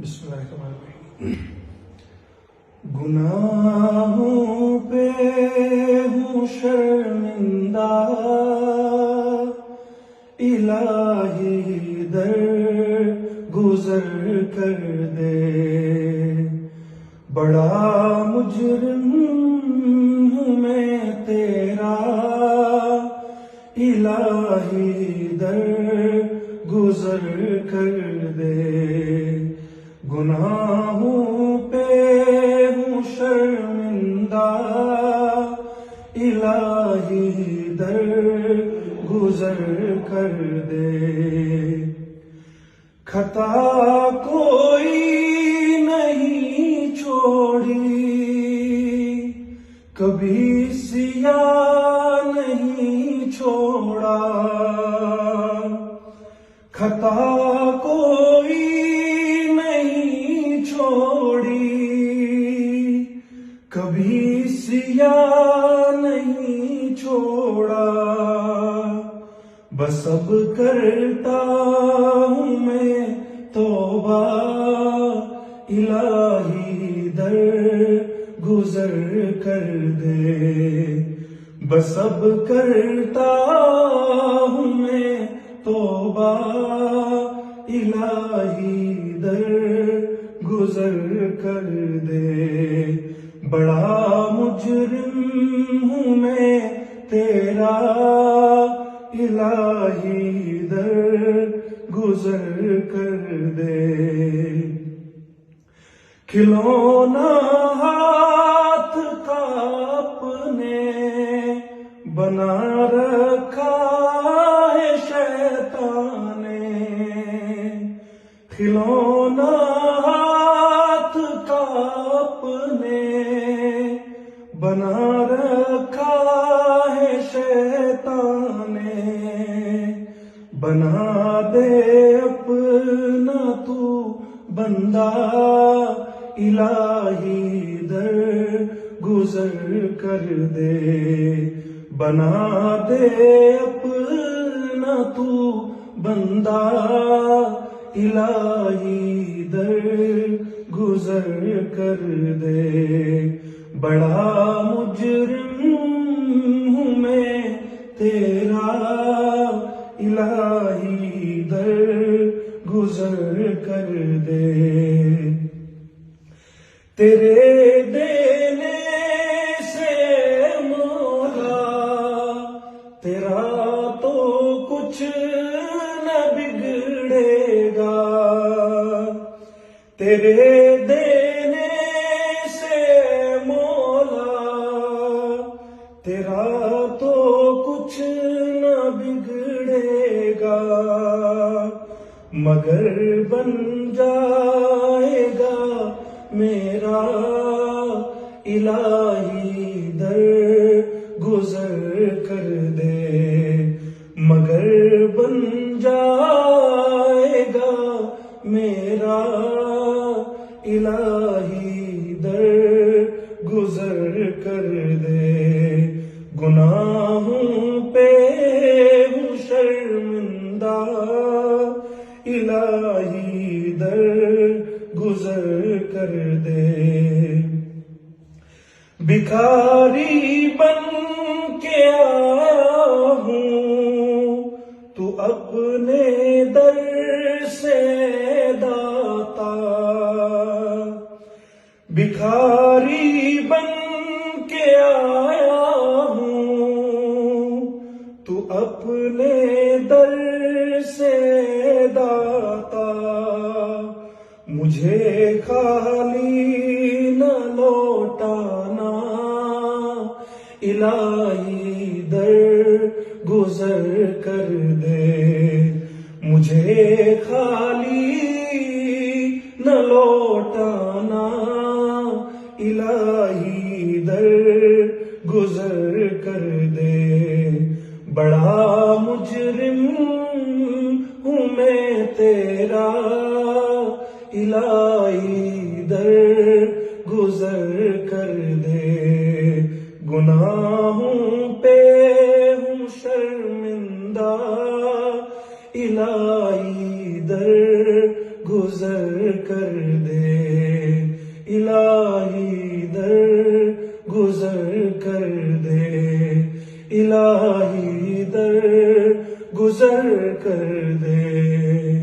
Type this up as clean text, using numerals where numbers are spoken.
بسم اللہ الرحمن الرحیم۔ گناہوں پہ ہوں شرمندہ، الہی در گزر کر دے، بڑا مجرم ہوں میں تیرا، الہی در گزر کر دے، گناہوں پہ ہوں شرمندہ، الہی در گزر کر دے، خطا کوئی نہیں چھوڑی، کبھی سیاہ نہیں چھوڑا، خطا کوئی نہیں چھوڑی، کبھی سیاہ نہیں چھوڑا، بس اب کرتا ہوں میں توبہ، الہی در گزر کر دے، بس اب کرتا ہوں میں توبہ، الہی در گزر کر دے، بڑا مجرم ہوں میں تیرا، الہی در گزر کر دے، کھلونا ہاتھ کا اپنے بنا رکھا ہے شیطان نے، کھلونا ہاتھ کا اپنے بنا رکھا ہے شیطان نے، بنا دے اپنا تو بندہ، الہی در گزر کر دے، بنا دے اپنا تو بندہ، الہی در گزر کر دے، بڑا مجرم ہوں میں تیرا، الہی در گزر کر دے، تیرے دینے سے مولا تیرا تو کچھ نہ بگڑے گا، تیرے دینے سے مولا تیرا تو کچھ نہ بگڑے گا، مگر بن جائے گا میرا، الہی در گزر کر دے، مگر بن جائے گا میرا، الہی در گزر کر دے، گناہوں پہ ہوں شرمندہ، الہی در گزر کر دے، بھکاری بن کے آیا ہوں تو اپنے در سے داتا، بھکاری بن کے آیا ہوں تو اپنے در سے داتا، مجھے خالی نہ لوٹانا، الہی در گزر کر دے، مجھے خالی نہ لوٹانا، الہی در گزر کر دے، بڑا مجرم ہوں میں تیرا، الہی در گزر کر دے، گناہوں پہ ہوں شرمندہ، الہی در گزر کر دے الہی در گزر کر دے الہی در گزر کر دے